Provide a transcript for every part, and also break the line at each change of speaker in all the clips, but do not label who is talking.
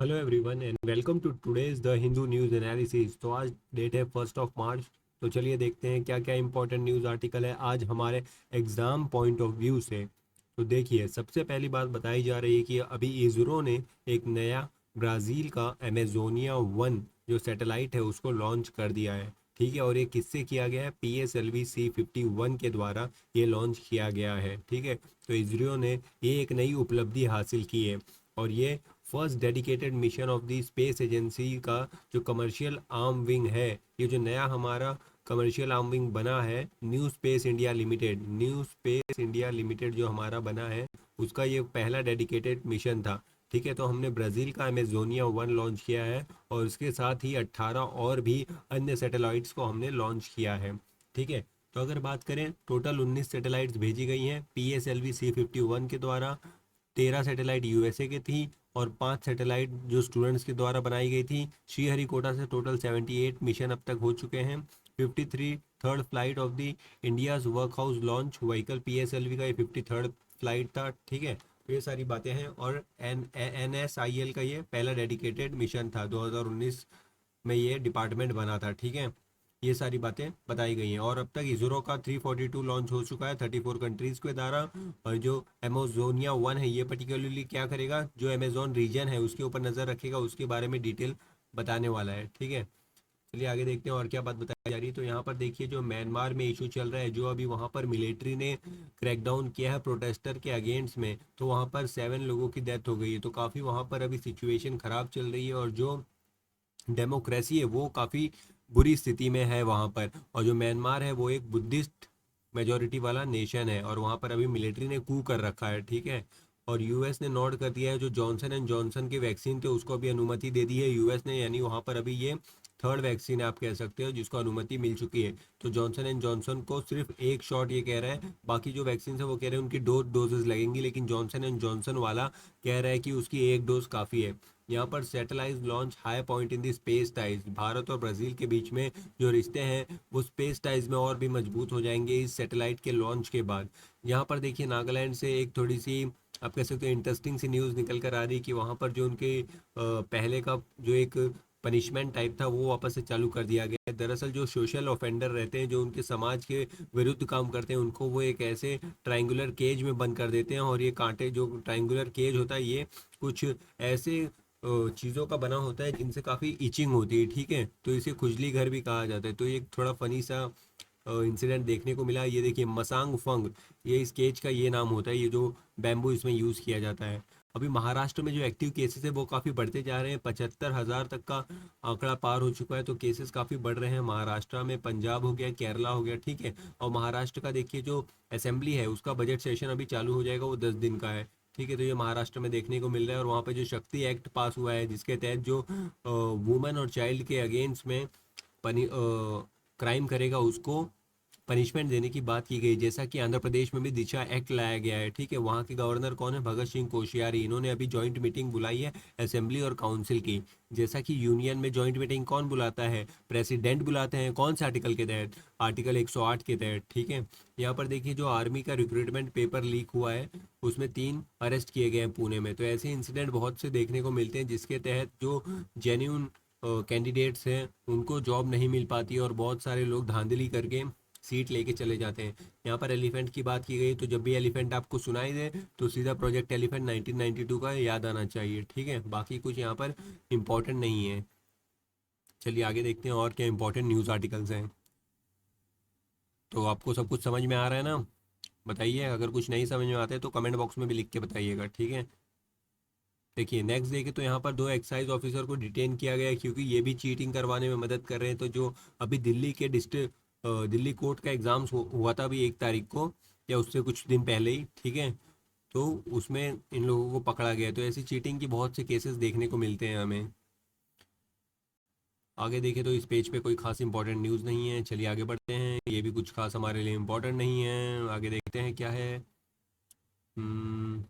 Hello everyone and welcome to today's the Hindu news analysis. तो आज date है 1 मार्च। तो चलिए देखते हैं क्या क्या इंपॉर्टेंट न्यूज़ आर्टिकल है आज हमारे एग्ज़ाम पॉइंट ऑफ व्यू से। तो देखिए, सबसे पहली बात बताई जा रही है कि अभी इसरो ने एक नया ब्राज़ील का अमेजोनिया 1 जो सैटेलाइट है उसको लॉन्च कर दिया है। ठीक है, और ये किससे किया गया है? PSLV-C51 के द्वारा ये लॉन्च किया गया है। ठीक है, तो इसरो ने ये एक नई उपलब्धि हासिल की है और ये first dedicated mission of the space agency का जो कमर्शियल आर्म विंग है। ये जो नया हमारा कमर्शियल आर्म विंग बना है, न्यू स्पेस इंडिया लिमिटेड जो हमारा बना है, उसका ये पहला डेडिकेटेड मिशन था। ठीक है, तो हमने ब्राज़ील का अमेजोनिया 1 लॉन्च किया है और उसके साथ ही 18 और भी अन्य सैटेलाइट्स को हमने लॉन्च किया है। ठीक है, तो अगर बात करें, टोटल 19 सैटेलाइट्स भेजी गई हैं PSLV-C51 के द्वारा। 13 सैटेलाइट यूएसए की थी और 5 सैटेलाइट जो स्टूडेंट्स के द्वारा बनाई गई थी श्रीहरिकोटा से। टोटल 78 मिशन अब तक हो चुके हैं। 53 third flight of the India's work house launch vehicle PSLV का ये 53rd फ्लाइट था। ठीक है, तो ये सारी बातें हैं और NSIL का ये पहला डेडिकेटेड मिशन था। 2019 में ये डिपार्टमेंट बना था। ठीक है, ये सारी बातें बताई गई हैं और अब तक इसरो का 342 लॉन्च हो चुका है 34 कंट्रीज़ के द्वारा। और जो अमेजोनिया 1 है ये पर्टिकुलरली क्या करेगा, जो अमेजोन रीजन है उसके ऊपर नज़र रखेगा, उसके बारे में डिटेल बताने वाला है। ठीक है, चलिए आगे देखते हैं और क्या बात बताई जा रही है। तो यहाँ पर देखिए, जो म्यांमार में इशू चल रहा है, जो अभी वहाँ पर मिलिट्री ने क्रैकडाउन किया है प्रोटेस्टर के अगेंस्ट में, तो वहाँ पर 7 लोगों की डेथ हो गई है। तो काफ़ी वहाँ पर अभी सिचुएशन ख़राब चल रही है और जो डेमोक्रेसी है वो काफ़ी बुरी स्थिति में है वहाँ पर। और जो म्यांमार है वो एक बुद्धिस्ट मेजोरिटी वाला नेशन है और वहाँ पर अभी मिलिट्री ने कू कर रखा है। ठीक है, और यूएस ने नोट कर दिया है, जो जॉनसन एंड जॉनसन के वैक्सीन थे उसको अभी अनुमति दे दी है यूएस ने, यानी वहाँ पर अभी ये थर्ड वैक्सीन आप कह सकते हो जिसको अनुमति मिल चुकी है। तो जॉनसन एंड जॉनसन को सिर्फ एक शॉट ये कह रहा है, बाकी जो वैक्सीन है वो कह रहे हैं उनकी दो डोजेस लगेंगी, लेकिन जॉनसन एंड जॉनसन वाला कह रहा है कि उसकी एक डोज काफ़ी है। यहाँ पर satellite launch high point in the space ties. Bharat और ब्राज़ील के बीच में जो रिश्ते हैं वो स्पेस टाइज में और भी मजबूत हो जाएंगे इस सैटेलाइट के लॉन्च के बाद। यहाँ पर देखिए, नागालैंड से एक थोड़ी सी आप कह सकते हो इंटरेस्टिंग सी न्यूज़ निकल कर आ रही कि वहाँ पर जो उनके पहले का जो एक पनिशमेंट टाइप था वो वापस से चालू कर दिया गया है। दरअसल जो सोशल ऑफेंडर रहते हैं, जो उनके समाज के विरुद्ध काम करते हैं, उनको वो एक ऐसे ट्रायंगुलर केज में बंद कर देते हैं और ये कांटे, जो ट्रायंगुलर केज होता है, ये कुछ ऐसे चीज़ों का बना होता है जिनसे काफ़ी इचिंग होती है। ठीक है, तो इसे खुजली घर भी कहा जाता है। तो ये एक थोड़ा फनी सा इंसिडेंट देखने को मिला। ये देखिए, मसांग फंग, ये इस केज का ये नाम होता है, ये जो बैम्बू इसमें यूज़ किया जाता है। अभी महाराष्ट्र में जो एक्टिव केसेस है वो काफ़ी बढ़ते जा रहे हैं, 75,000 तक का आंकड़ा पार हो चुका है। तो केसेस काफ़ी बढ़ रहे हैं महाराष्ट्र में। पंजाब हो गया, केरला हो गया। ठीक है, और महाराष्ट्र का देखिए, जो असेंबली है उसका बजट सेशन अभी चालू हो जाएगा, वो 10 दिन का है। ठीक है, तो ये महाराष्ट्र में देखने को मिल रहा है। और वहाँ पे जो शक्ति एक्ट पास हुआ है जिसके तहत जो वुमेन और चाइल्ड के अगेंस्ट में क्राइम करेगा उसको पनिशमेंट देने की बात की गई। जैसा कि आंध्र प्रदेश में भी दिशा एक्ट लाया गया है। ठीक है, वहाँ के गवर्नर कौन है? भगत सिंह कोश्यारी। इन्होंने अभी जॉइंट मीटिंग बुलाई है असेंबली और काउंसिल की। जैसा कि यूनियन में जॉइंट मीटिंग कौन बुलाता है? प्रेसिडेंट बुलाते हैं। कौन से आर्टिकल के तहत? आर्टिकल 108 के तहत। ठीक है, यहाँ पर देखिए, जो आर्मी का रिक्रूटमेंट पेपर लीक हुआ है उसमें 3 अरेस्ट किए गए हैं पुणे में। तो ऐसे इंसिडेंट बहुत से देखने को मिलते हैं जिसके तहत जो जेन्यून कैंडिडेट्स हैं उनको जॉब नहीं मिल पाती और बहुत सारे लोग धांधली करके सीट लेके चले जाते हैं। यहाँ पर एलिफेंट की बात की गई, तो जब भी एलिफेंट आपको सुनाई दे तो सीधा प्रोजेक्ट एलिफेंट 1992 का याद आना चाहिए। ठीक है, बाकी कुछ यहाँ पर इम्पोर्टेंट नहीं है। चलिए आगे देखते हैं और क्या इम्पोर्टेंट न्यूज़ आर्टिकल्स हैं। तो आपको सब कुछ समझ में आ रहा है ना? बताइए, अगर कुछ नहीं समझ में आता है तो कमेंट बॉक्स में भी लिख के बताइएगा। ठीक है, देखिए नेक्स्ट देखे तो यहाँ पर 2 एक्साइज ऑफिसर को डिटेन किया गया है क्योंकि ये भी चीटिंग करवाने में मदद कर रहे हैं। तो जो अभी दिल्ली के दिल्ली कोर्ट का एग्ज़ाम्स हुआ था अभी 1 तारीख को, या उससे कुछ दिन पहले ही। ठीक है, तो उसमें इन लोगों को पकड़ा गया। तो ऐसी चीटिंग की बहुत से केसेस देखने को मिलते हैं हमें। आगे देखें तो इस पेज पे कोई खास इंपॉर्टेंट न्यूज़ नहीं है। चलिए आगे बढ़ते हैं, ये भी कुछ खास हमारे लिए इम्पोर्टेंट नहीं है। आगे देखते हैं क्या है। हम्म,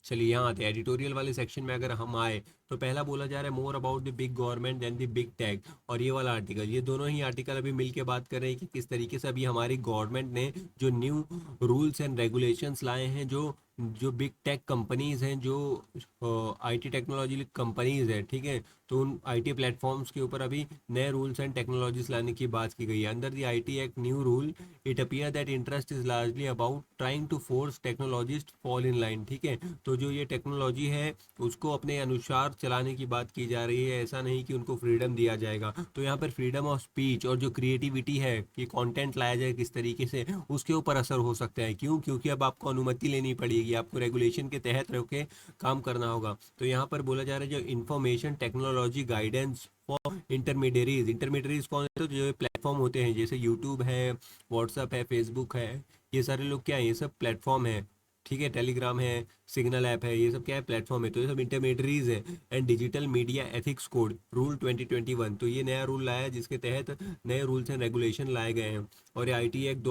चलिए यहाँ आते हैं एडिटोरियल वाले सेक्शन में। अगर हम आए तो पहला बोला जा रहा है more about the big government and the big tech, और ये वाला आर्टिकल, ये दोनों ही आर्टिकल अभी मिलके बात कर रहे हैं कि किस तरीके से अभी हमारी गवर्नमेंट ने जो न्यू रूल्स एंड रेगुलेशंस लाए हैं, जो जो बिग टेक कंपनीज हैं, जो आईटी टेक्नोलॉजी कंपनीज है, ठीक है, तो उन आईटी प्लेटफॉर्म्स के ऊपर अभी नए रूल्स एंड टेक्नोलॉजीज लाने की बात की गई है। Under the IT act new rule it appear that interest is largely about trying to force technologist fall in line, ठीक है, तो जो ये टेक्नोलॉजी है उसको अपने अनुसार चलाने की बात की जा रही है, ऐसा नहीं कि उनको फ्रीडम दिया जाएगा। तो यहाँ पर फ्रीडम ऑफ स्पीच और जो क्रिएटिविटी है कि कंटेंट लाया जाए किस तरीके से, उसके ऊपर असर हो सकता है। क्यों? क्योंकि अब आपको अनुमति लेनी पड़ेगी, आपको रेगुलेशन के तहत रह के काम करना होगा। तो यहाँ पर बोला जा रहा है जो information technology guidance for intermediaries, intermediaries कौन है? तो जो प्लेटफॉर्म होते हैं जैसे यूट्यूब है, व्हाट्सअप है, फेसबुक है, ये सारे लोग क्या है, ये सब प्लेटफॉर्म है, ठीक है, टेलीग्राम है, सिग्नल ऐप है, ये सब क्या है, प्लेटफॉर्म है, तो ये सब इंटरमीडियरीज है। And digital media ethics code rule 2021, तो ये नया रूल लाया है जिसके तहत नए रूल्स एंड रेगुलेशन लाए गए हैं, और ये आईटी एक्ट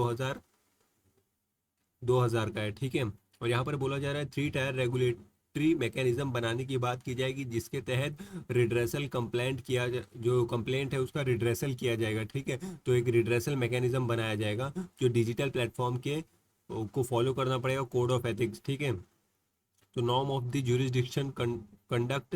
2000 का है, ठीक है। और यहाँ पर बोला जा रहा है 3 टायर रेगुलेटरी मैकेनिज्म बनाने की बात की जाएगी, जिसके तहत रिड्रेसल कंप्लेंट किया जो कंप्लेंट है उसका रिड्रेसल किया जाएगा, ठीक है, तो एक रिड्रेसल मैकेनिज्म बनाया जाएगा जो डिजिटल प्लेटफॉर्म के को फॉलो करना पड़ेगा कोड ऑफ एथिक्स, ठीक है। तो norm of the jurisdiction conduct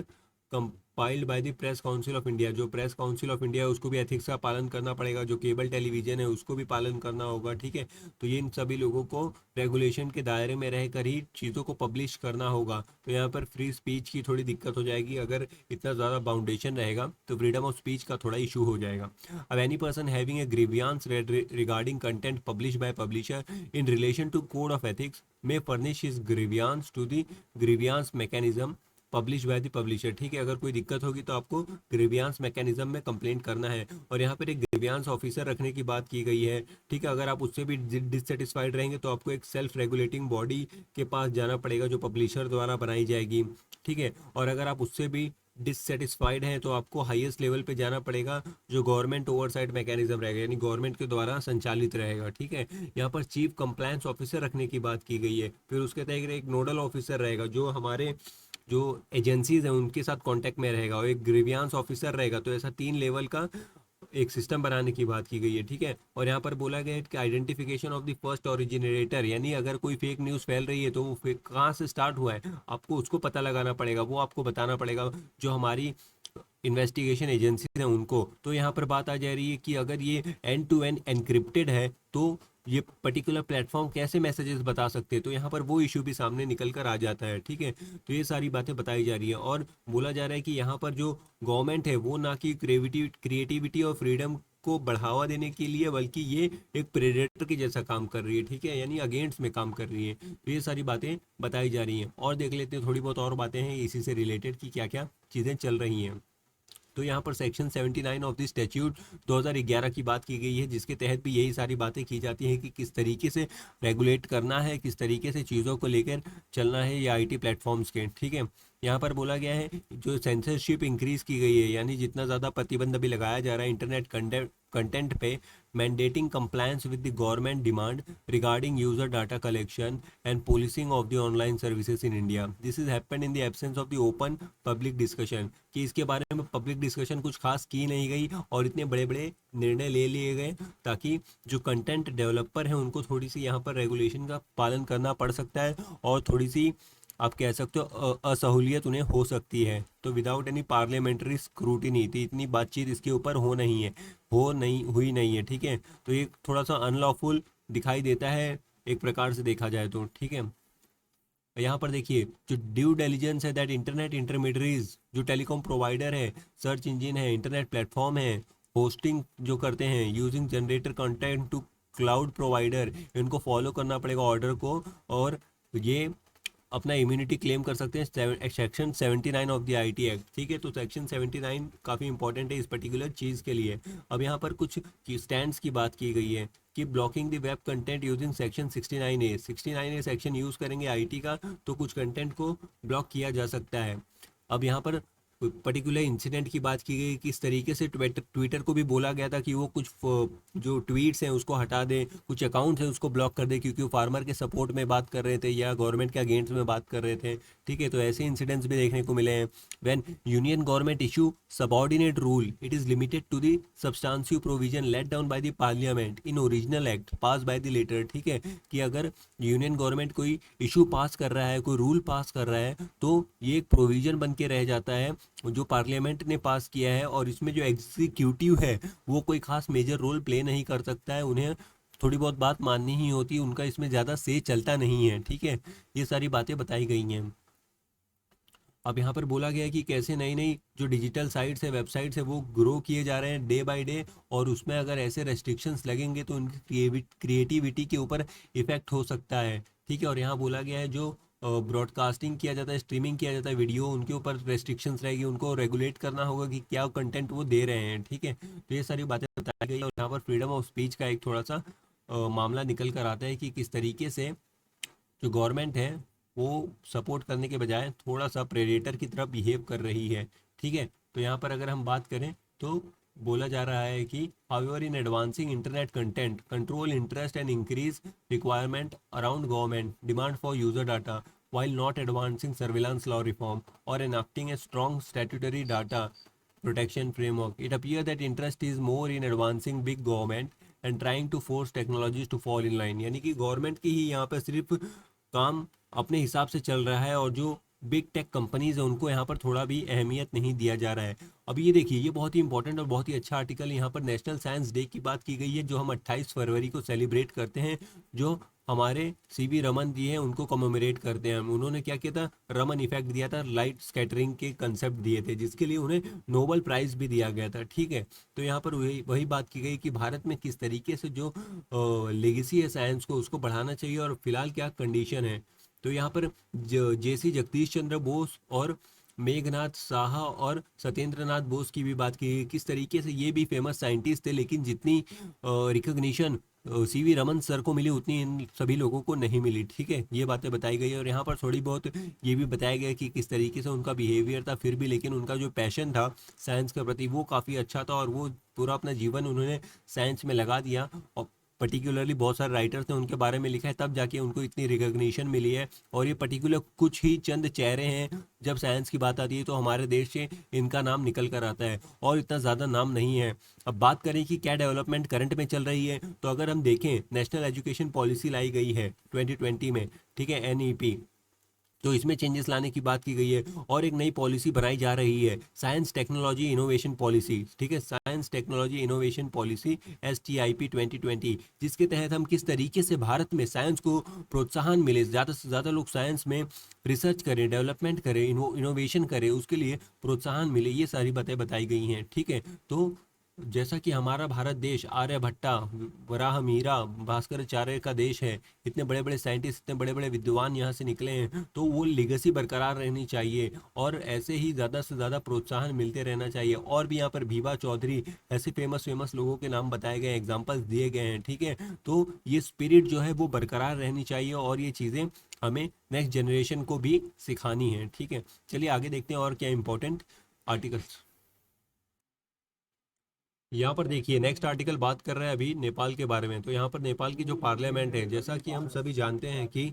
compiled by the press council of India, जो प्रेस काउंसिल ऑफ इंडिया है उसको भी एथिक्स का पालन करना पड़ेगा, जो केबल टेलीविजन है उसको भी पालन करना होगा, ठीक है। तो ये इन सभी लोगों को रेगुलेशन के दायरे में रहकर ही चीज़ों को पब्लिश करना होगा। तो यहाँ पर फ्री स्पीच की थोड़ी दिक्कत हो जाएगी, अगर इतना ज़्यादा बाउंडेशन रहेगा तो फ्रीडम ऑफ स्पीच का थोड़ा इशू हो जाएगा। अब any person having a grievance regarding content publish by publisher in relation to code of ethics may furnish his grievance to the grievance mechanism publish by the publisher, ठीक है। अगर कोई दिक्कत होगी तो आपको ग्रीवियंस मैकेनिज्म में कंप्लेंट करना है, और यहाँ पर एक ग्रीवियंस ऑफिसर रखने की बात की गई है, ठीक है। अगर आप उससे भी डिससेटिस्फाइड रहेंगे तो आपको एक सेल्फ रेगुलेटिंग बॉडी के पास जाना पड़ेगा जो पब्लिशर द्वारा बनाई जाएगी, ठीक है। और अगर आप उससे भी डिससेटिस्फाइड हैं तो आपको हाईएस्ट लेवल पे जाना पड़ेगा जो गवर्नमेंट ओवरसाइट मैकेनिज्म रहेगा, यानी गवर्नमेंट के द्वारा संचालित रहेगा, ठीक है। यहाँ पर चीफ कंप्लायंस ऑफिसर रखने की बात की गई है, फिर उसके तहत एक नोडल ऑफिसर रहेगा जो हमारे जो एजेंसीज हैं उनके साथ कांटेक्ट में रहेगा, और एक ग्रीवियंस ऑफिसर रहेगा। तो ऐसा 3 लेवल का एक सिस्टम बनाने की बात की गई है, ठीक है। और यहाँ पर बोला गया है कि identification of the first originator, यानी अगर कोई फेक न्यूज़ फैल रही है तो वो फेक कहाँ से स्टार्ट हुआ है आपको उसको पता लगाना पड़ेगा, वो आपको बताना पड़ेगा जो हमारी इन्वेस्टिगेशन एजेंसीज हैं उनको। तो यहाँ पर बात आ जा रही है कि अगर ये एंड टू एंड एनक्रिप्टेड है तो ये पर्टिकुलर प्लेटफॉर्म कैसे मैसेजेस बता सकते हैं, तो यहाँ पर वो इशू भी सामने निकल कर आ जाता है, ठीक है। तो ये सारी बातें बताई जा रही है, और बोला जा रहा है कि यहाँ पर जो गवर्नमेंट है वो ना कि क्रिएटिविटी और फ्रीडम को बढ़ावा देने के लिए, बल्कि ये एक प्रेडेटर के जैसा काम कर रही है, ठीक है, यानी अगेंस्ट में काम कर रही है। तो ये सारी बातें बताई जा रही हैं, और देख लेते हैं थोड़ी बहुत और बातें हैं इसी से रिलेटेड कि क्या क्या चीज़ें चल रही हैं। तो यहाँ पर सेक्शन 79 ऑफ द स्टैट्यूट 2011 की बात की गई है, जिसके तहत भी यही सारी बातें की जाती हैं कि किस तरीके से रेगुलेट करना है, किस तरीके से चीज़ों को लेकर चलना है ये आईटी प्लेटफॉर्म्स के, ठीक है। यहाँ पर बोला गया है जो सेंसरशिप इंक्रीज की गई है, यानी जितना ज़्यादा प्रतिबंध अभी लगाया जा रहा है इंटरनेट कंटेंट पे, mandating compliance with the government demand regarding user data collection and policing of the online services in India. This is happened in the absence of the open public discussion, कि इसके बारे में public discussion कुछ खास की नहीं गई और इतने बड़े बड़े निर्णय ले लिए गए ताकि जो कंटेंट डेवलपर हैं उनको थोड़ी सी यहाँ पर रेगुलेशन का पालन करना पड़ सकता है, और थोड़ी सी आप कह सकते हो असहूलियत उन्हें हो सकती है। तो विदाउट एनी पार्लियामेंट्री स्क्रूटिनी, तो इतनी बातचीत इसके ऊपर हुई नहीं है, ठीक है। तो ये थोड़ा सा अनलॉफुल दिखाई देता है एक प्रकार से देखा जाए तो, ठीक है। यहाँ पर देखिए जो ड्यू डिलिजेंस है दैट इंटरनेट इंटरमीडियरीज, जो टेलीकॉम प्रोवाइडर है, सर्च इंजिन है, इंटरनेट प्लेटफॉर्म है, होस्टिंग जो करते हैं using generator content to cloud provider, इनको फॉलो करना पड़ेगा ऑर्डर को, और ये अपना इम्यूनिटी क्लेम कर सकते हैं section 79 of the IT act, ठीक है। तो सेक्शन 79 काफ़ी इंपॉर्टेंट है इस पर्टिकुलर चीज़ के लिए। अब यहाँ पर कुछ स्टैंड्स की बात की गई है कि blocking the web content using section 69A section use करेंगे आईटी का तो कुछ कंटेंट को ब्लॉक किया जा सकता है। अब यहाँ पर पर्टिकुलर इंसिडेंट की बात की गई, किस तरीके से ट्विटर को भी बोला गया था कि वो कुछ जो ट्वीट्स हैं उसको हटा दें, कुछ अकाउंट्स हैं उसको ब्लॉक कर दें क्योंकि वो फार्मर के सपोर्ट में बात कर रहे थे या गवर्नमेंट के अगेंस्ट में बात कर रहे थे। ठीक है, तो ऐसे इंसिडेंट्स भी देखने को मिले हैं। When union government issue subordinate rule, it is limited to the substantial provision let down by the parliament in original act pass by the letter. ठीक है, कि अगर यूनियन गवर्नमेंट कोई इशू पास कर रहा है, कोई रूल पास कर रहा है, तो ये एक प्रोविजन बन के रह जाता है जो पार्लियामेंट ने पास किया है, और इसमें जो एग्जीक्यूटिव है वो कोई खास मेजर रोल प्ले नहीं कर सकता है, उन्हें थोड़ी बहुत बात माननी ही होती है, उनका इसमें ज़्यादा से चलता नहीं है। ठीक है, ये सारी बातें बताई गई हैं। अब यहाँ पर बोला गया है कि कैसे नई नई जो डिजिटल साइट्स है, वेबसाइट्स है, वो ग्रो किए जा रहे हैं डे बाय डे, और उसमें अगर ऐसे रेस्ट्रिक्शंस लगेंगे तो उनकी क्रिएटिविटी के ऊपर इफेक्ट हो सकता है। ठीक है, और यहाँ बोला गया है जो ब्रॉडकास्टिंग किया जाता है, स्ट्रीमिंग किया जाता है वीडियो, उनके ऊपर रेस्ट्रिक्शंस रहेगी, उनको रेगुलेट करना होगा कि क्या कंटेंट वो दे रहे हैं। ठीक है, तो ये सारी बातें बताई गई, और यहाँ पर फ्रीडम ऑफ स्पीच का एक थोड़ा सा मामला निकल कर आता है कि किस तरीके से जो गवर्नमेंट है वो सपोर्ट करने के बजाय थोड़ा सा प्रेडेटर की तरफ बिहेव कर रही है। ठीक है, तो यहाँ पर अगर हम बात करें तो बोला जा रहा है कि however in advancing internet content control interest and increase requirement around government demand for user data while not advancing surveillance law reform or enacting a strong statutory data protection framework. It appears that interest is more in advancing big government and trying to force technologies to fall in line। यानी कि government की ही यहाँ पर सिर्फ काम अपने हिसाब से चल रहा है, और जो बिग टेक कंपनीज है उनको यहाँ पर थोड़ा भी अहमियत नहीं दिया जा रहा है। अब ये देखिए, ये बहुत ही इंपॉर्टेंट और बहुत ही अच्छा आर्टिकल यहाँ पर नेशनल साइंस डे की बात की गई है, जो हम 28 फरवरी को सेलिब्रेट करते हैं, जो हमारे सीवी रमन जी हैं उनको कमेमोरेट करते हैं हम। उन्होंने क्या किया था, रमन इफेक्ट दिया था, लाइट स्कैटरिंग के कंसेप्ट दिए थे, जिसके लिए उन्हें नोबेल प्राइज भी दिया गया था। ठीक है, तो यहाँ पर वही वही बात की गई कि भारत में किस तरीके से जो लेगेसी है साइंस को, उसको बढ़ाना चाहिए, और फिलहाल क्या कंडीशन है। तो यहाँ पर जेसी जगदीश चंद्र बोस और मेघनाथ साहा और सत्येंद्र नाथ बोस की भी बात की, किस तरीके से ये भी फेमस साइंटिस्ट थे, लेकिन जितनी रिकग्निशन सीवी रमन सर को मिली उतनी इन सभी लोगों को नहीं मिली। ठीक है, ये बातें बताई गई, और यहाँ पर थोड़ी बहुत ये भी बताया गया कि किस तरीके से उनका बिहेवियर था, फिर भी लेकिन उनका जो पैशन था साइंस के प्रति वो काफ़ी अच्छा था, और वो पूरा अपना जीवन उन्होंने साइंस में लगा दिया। और पर्टिकुलरली बहुत सारे राइटर्स ने उनके बारे में लिखा है, तब जाके उनको इतनी रिकग्निशन मिली है। और ये पर्टिकुलर कुछ ही चंद चेहरे हैं, जब साइंस की बात आती है तो हमारे देश से इनका नाम निकल कर आता है, और इतना ज़्यादा नाम नहीं है। अब बात करें कि क्या डेवलपमेंट करंट में चल रही है, तो अगर हम देखें, नेशनल एजुकेशन पॉलिसी लाई गई है 2020 में। ठीक है, NEP, तो इसमें चेंजेस लाने की बात की गई है, और एक नई पॉलिसी बनाई जा रही है, साइंस टेक्नोलॉजी इनोवेशन पॉलिसी। ठीक है, science technology innovation policy STIP 2020, जिसके तहत हम किस तरीके से भारत में साइंस को प्रोत्साहन मिले, ज़्यादा से ज़्यादा लोग साइंस में रिसर्च करें, डेवलपमेंट करें, इनोवेशन करें, उसके लिए प्रोत्साहन मिले, ये सारी बातें बताई गई हैं। ठीक है, तो जैसा कि हमारा भारत देश आर्यभट्टा, वराह मीरा, भास्कराचार्य का देश है, इतने बड़े बड़े साइंटिस्ट, इतने बड़े बड़े विद्वान यहाँ से निकले हैं, तो वो लेगेसी बरकरार रहनी चाहिए, और ऐसे ही ज़्यादा से ज़्यादा प्रोत्साहन मिलते रहना चाहिए। और भी यहाँ पर भीबा चौधरी, ऐसे फेमस लोगों के नाम बताए गए, एग्जाम्पल्स दिए गए हैं। ठीक है, तो ये स्पिरिट जो है वो बरकरार रहनी चाहिए, और ये चीज़ें हमें नेक्स्ट जनरेशन को भी सिखानी है। ठीक है, चलिए आगे देखते हैं और क्या इंपॉर्टेंट आर्टिकल्स। यहाँ पर देखिए, नेक्स्ट आर्टिकल बात कर रहे हैं अभी नेपाल के बारे में। तो यहाँ पर नेपाल की जो पार्लियामेंट है, जैसा कि हम सभी जानते हैं कि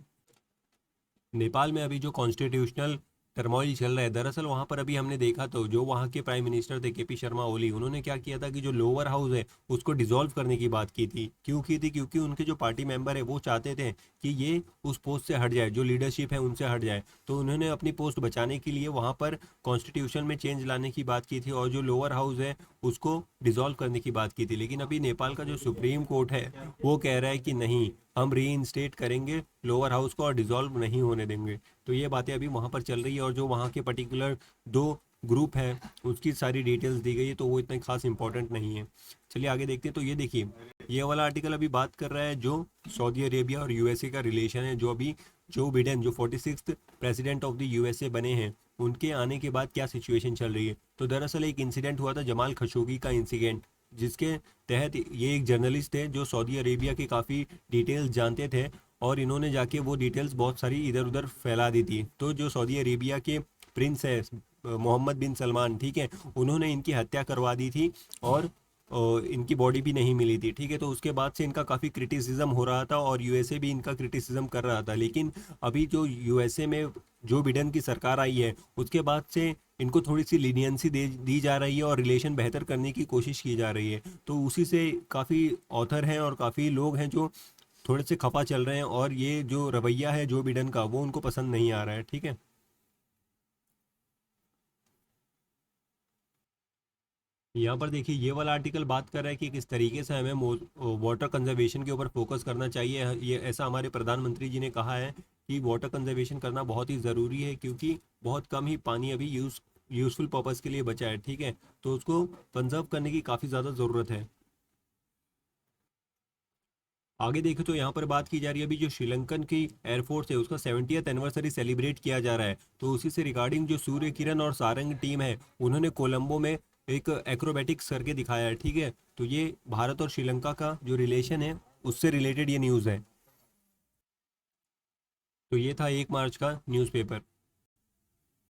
नेपाल में अभी जो कॉन्स्टिट्यूशनल टर्मोइल चल रहा है, दरअसल वहाँ पर अभी हमने देखा तो जो वहाँ के प्राइम मिनिस्टर थे KP शर्मा ओली, उन्होंने क्या किया था कि जो लोअर हाउस है उसको डिसॉल्व करने की बात की थी। क्यों की थी? क्योंकि उनके जो पार्टी मेंबर है वो चाहते थे कि ये उस पोस्ट से हट जाए, जो लीडरशिप है उनसे हट जाए। तो उन्होंने अपनी पोस्ट बचाने के लिए वहाँ पर कॉन्स्टिट्यूशन में चेंज लाने की बात की थी, और जो लोअर हाउस है उसको डिसॉल्व करने की बात की थी। लेकिन अभी नेपाल का जो सुप्रीम कोर्ट है वो कह रहा है कि नहीं, हम री इंस्टेट करेंगे लोअर हाउस को और डिसॉल्व नहीं होने देंगे। तो ये बातें अभी वहाँ पर चल रही है, और जो वहाँ के पर्टिकुलर दो ग्रुप है उसकी सारी डिटेल्स दी गई है, तो वो इतना खास इंपॉर्टेंट नहीं है। चलिए आगे देखते हैं। तो ये देखिए, ये वाला आर्टिकल अभी बात कर रहा है जो सऊदी अरेबिया और USA का रिलेशन है। जो अभी जो बिडेन, जो 46th president of the USA बने हैं, उनके आने के बाद क्या सिचुएशन चल रही है। तो दरअसल एक इंसिडेंट हुआ था, जमाल खशोगी का इंसिडेंट, जिसके तहत ये एक जर्नलिस्ट थे जो सऊदी अरेबिया की काफ़ी डिटेल्स जानते थे, और इन्होंने जाके वो डिटेल्स बहुत सारी इधर उधर फैला दी थी। तो जो सऊदी अरेबिया के प्रिंस है मोहम्मद बिन सलमान, ठीक है, उन्होंने इनकी हत्या करवा दी थी। और इनकी बॉडी भी नहीं मिली थी, ठीक है। तो उसके बाद से इनका काफ़ी क्रिटिसिज्म हो रहा था और यूएसए भी इनका क्रिटिसिज्म कर रहा था। लेकिन अभी जो यूएसए में जो बिडेन की सरकार आई है, उसके बाद से इनको थोड़ी सी लीनियंसी दे दी जा रही है और रिलेशन बेहतर करने की कोशिश की जा रही है। तो उसी से काफ़ी ऑथर हैं और काफ़ी लोग हैं जो थोड़े से खफा चल रहे हैं, और ये जो रवैया है जो बिडेन का वो उनको पसंद नहीं आ रहा है, ठीक है। यहाँ पर देखिए ये वाला आर्टिकल बात कर रहा है कि किस तरीके से हमें वाटर कंजर्वेशन के ऊपर फोकस करना चाहिए। ये ऐसा हमारे प्रधानमंत्री जी ने कहा है कि वाटर कंजर्वेशन करना बहुत ही ज़रूरी है, क्योंकि बहुत कम ही पानी अभी यूज़फुल पर्पज़ के लिए बचा है, ठीक है। तो उसको कंजर्व करने की काफ़ी ज़्यादा ज़रूरत है। आगे देखें तो यहाँ पर बात की जा रही है अभी जो श्रीलंकन की एयरफोर्स है उसका 70th एनिवर्सरी सेलिब्रेट किया जा रहा है। तो उसी से रिगार्डिंग जो सूर्य किरण और सारंग टीम है, उन्होंने कोलंबो में एक एक्रोबेटिक्स करके दिखाया है, ठीक है। तो ये भारत और श्रीलंका का जो रिलेशन है उससे रिलेटेड ये न्यूज़ है। तो ये था 1 मार्च का न्यूज़पेपर।